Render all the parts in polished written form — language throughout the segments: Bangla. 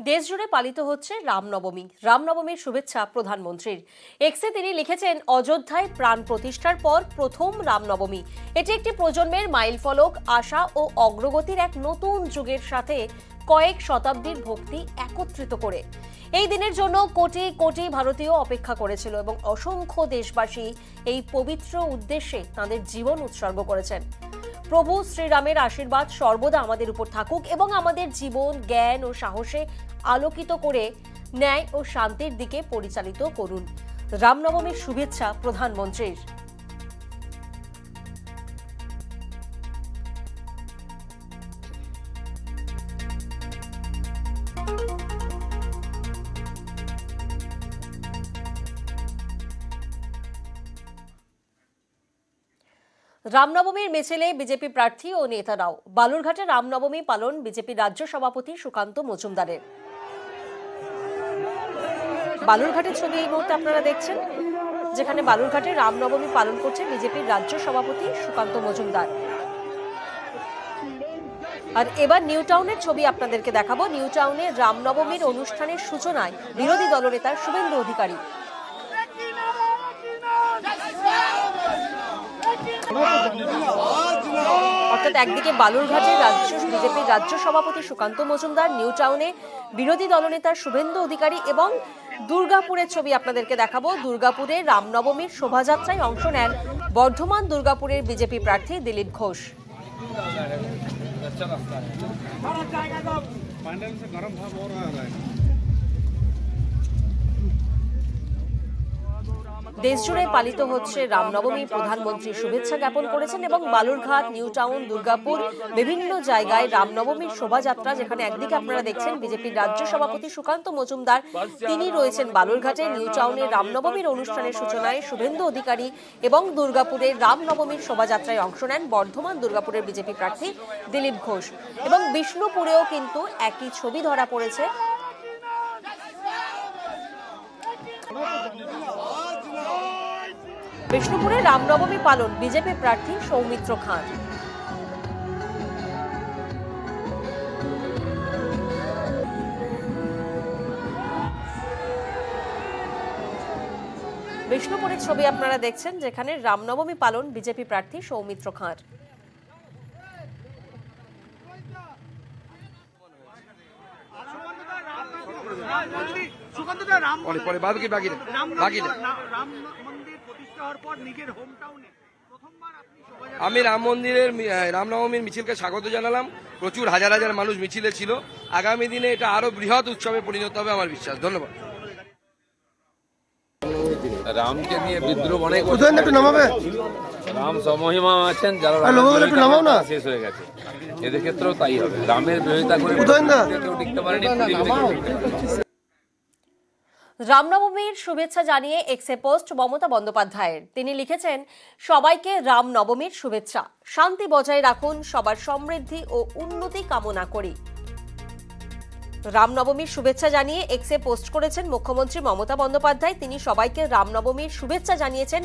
দেশজুড়ে পালিত হচ্ছে রামনবমী। রামনবমীর শুভেচ্ছা প্রধানমন্ত্রীর। এক্সে তিনি লিখেছেন, অযোধ্যায় প্রাণ প্রতিষ্ঠার পর প্রথম রামনবমী। এটি একটি প্রজন্মের মাইলফলক, আশা ও অগ্রগতির এক নতুন যুগের সাথে কয়েক শতাব্দীর ভক্তি একত্রিত করে। এই দিনের জন্য কোটি কোটি ভারতীয় অপেক্ষা করেছিল এবং অসংখ্য দেশবাসী এই পবিত্র উদ্দেশ্যে তাদের জীবন উৎসর্গ করেছেন। প্রভু শ্রীরামের আশীর্বাদ সর্বদা আমাদের উপর থাকুক এবং আমাদের জীবন, জ্ঞান ও সাহসে আলোকিত করে ন্যায় ও শান্তির দিকে পরিচালিত করুন। রামনবমীর শুভেচ্ছা প্রধানমন্ত্রীর। রামনবমীর মিছিলে বিজেপি প্রার্থী ও নেতারাও। বালুরঘাটে রামনবমী পালন বিজেপির রাজ্য সভাপতি সুকান্ত মজুমদারের। বালুরঘাটের ছবি এই মুহূর্তে আপনারা দেখছেন, যেখানে বালুরঘাটে রামনবমী পালন করছে বিজেপির রাজ্য সভাপতি সুকান্ত মজুমদার। আর এবার নিউ টাউনের ছবি আপনাদেরকে দেখাবো। নিউ টাউনে রামনবমীর অনুষ্ঠানের সূচনায় বিরোধী দলনেতা শুভেন্দু অধিকারী। অর্থাৎ একদিকে বালুরঘাটের বিজেপির রাজ্য সভাপতি সুকান্ত মজুমদার, নিউ টাউনে বিরোধী দলনেতা শুভেন্দু অধিকারী এবং দুর্গাপুরের ছবি আপনাদেরকে দেখাবো। দুর্গাপুরে রামনবমীর শোভাযাত্রায় অংশ নেন বর্ধমান দুর্গাপুরের বিজেপি প্রার্থী দিলীপ ঘোষ। দেশজুড়ে পালিত হচ্ছে রামনবমী। প্রধানমন্ত্রী শুভেচ্ছা জ্ঞাপন করেছেন এবং বালুরঘাট, নিউ টাউন, দুর্গাপুর বিভিন্ন জায়গায় রামনবমীর শোভাযাত্রা, যেখানে একদিকে আপনারা দেখছেন বিজেপির রাজ্য সভাপতি সুকান্ত মজুমদার, তিনি রয়েছেন বালুরঘাটে। নিউ টাউনে রামনবমীর অনুষ্ঠানের সূচনায় শুভেন্দু অধিকারী এবং দুর্গাপুরে রামনবমীর শোভাযাত্রায় অংশ নেন বর্ধমান দুর্গাপুরের বিজেপি প্রার্থী দিলীপ ঘোষ। এবং বিষ্ণুপুরেও কিন্তু একই ছবি ধরা পড়েছে। বিষ্ণুপুরে রামনবমী পালন বিজেপি প্রার্থী সৌমিত্র খান। বিষ্ণুপুরের ছবি আপনারা দেখছেন, যেখানে রামনবমী পালন বিজেপি প্রার্থী সৌমিত্র খান। আমি রাম মন্দিরের রামনবমীর মিছিলকে স্বাগত জানালাম। প্রচুর হাজার হাজার মানুষ মিছিলে ছিল। আগামী দিনে এটা আরো বৃহৎ উৎসবে পরিণত হবে আমার বিশ্বাস। ধন্যবাদ। রামকে নিয়ে বিদ্রোহ অনেক রাম সমহিমা আছেন, যারা শেষ হয়ে গেছে, এদের ক্ষেত্রেও তাই হবে। রামের বিরোধিতা করে কেউ টিকতে পারেনি। রামনবমীর শুভেচ্ছা জানিয়ে এক্সে পোস্ট মমতা বন্দ্যোপাধ্যায়ের। তিনি লিখেছেন, সবাইকে রামনবমীর শুভেচ্ছা। শান্তি বজায় রাখুন, সবার সমৃদ্ধি ও উন্নতি কামনা করি। রামনবমীর শুভেচ্ছা জানিয়ে এক্সে পোস্ট করেছেন মুখ্যমন্ত্রী মমতা বন্দ্যোপাধ্যায়। তিনি সবাইকে রামনবমীর শুভেচ্ছা জানিয়েছেন,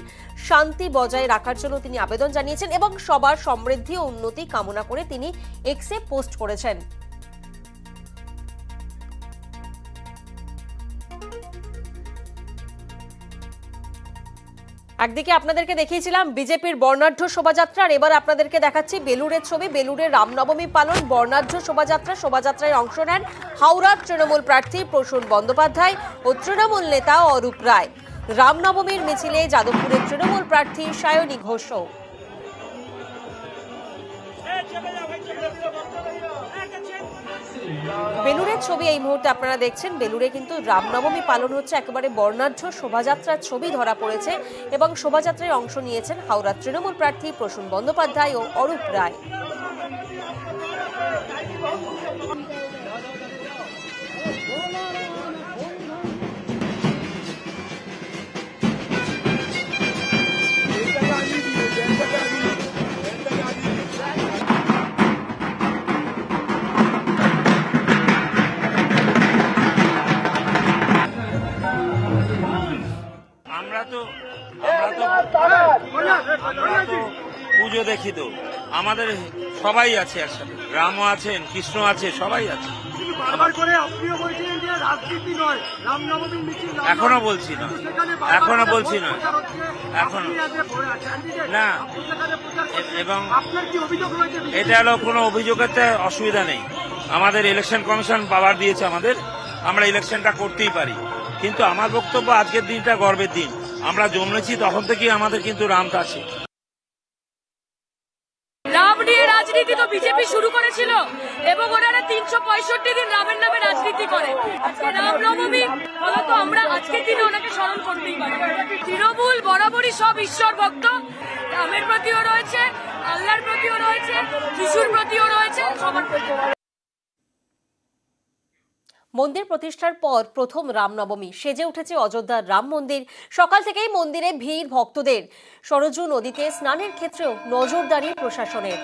শান্তি বজায় রাখার জন্য তিনি আবেদন জানিয়েছেন এবং সবার সমৃদ্ধি ও উন্নতি কামনা করে তিনি এক্সে পোস্ট করেছেন। একদিকে আপনাদেরকে দেখিয়েছিলাম বিজেপির বর্ণাঢ্য শোভাযাত্রার, এবার আপনাদেরকে দেখাচ্ছি বেলুড়ের ছবি। বেলুড়ের রামনবমী পালন বর্ণাঢ্য শোভাযাত্রায় অংশ নেন হাওড়ার তৃণমূল প্রার্থী প্রসূন বন্দ্যোপাধ্যায় ও তৃণমূল নেতা অরূপ রায়। রামনবমীর মিছিলে যাদবপুরের তৃণমূল প্রার্থী সায়নী ঘোষও। বেলুড়ের ছবি এই মুহূর্তে আপনারা দেখছেন। বেলুড়ে কিন্তু রামনবমী পালন হচ্ছে, একেবারে বর্ণাঢ্য শোভাযাত্রার ছবি ধরা পড়েছে এবং শোভাযাত্রায় অংশ নিয়েছেন হাওড়ার তৃণমূল প্রার্থী প্রসূন বন্দ্যোপাধ্যায় ও অরূপ রায়। পুজো দেখি তো, আমাদের সবাই আছে একসাথে, রামও আছেন, কৃষ্ণ আছে, সবাই আছে। বারবার করে আপনিও বলছিলেন যে রাজনীতি নয়, রামনবমীর মিছিল এখনো বলছি না, এখনো বলছি না, এখনো না। এবং আপনার কি অভিযোগ রয়েছে? এটা হলো কোনো অভিযোগের অসুবিধা নেই। আমাদের ইলেকশন কমিশন পাওয়ার দিয়েছে আমাদের, আমরা ইলেকশনটা করতেই পারি। কিন্তু আমার বক্তব্য আজকের দিনটা গর্বের দিন। আমরা জন্মেছি তখন থেকেই আমাদের কিন্তু রাম আছে। রাম নিয়ে রাজনীতি তো বিজেপি শুরু করেছিল এবং ওনারা 365 দিন রামের নামে রাজনীতি করে। আজকে রামনবমী, ফলত আমরা আজকের দিনে ওনাকে স্মরণ করতেই পারি। তৃণমূল বরাবরই সব ঈশ্বর ভক্ত, রামের প্রতিও রয়েছে, আল্লাহর প্রতিও রয়েছে, যিশুর প্রতিও রয়েছে, সবার প্রতি। মন্দির প্রতিষ্ঠার পর প্রথম রামনবমী, সেজে উঠেছে অযোধ্যার রাম মন্দির। সকাল থেকেই মন্দিরে ভিড় ভক্তদের। সরজু নদীতে স্নানের ক্ষেত্রেও নজরদারি প্রশাসনের।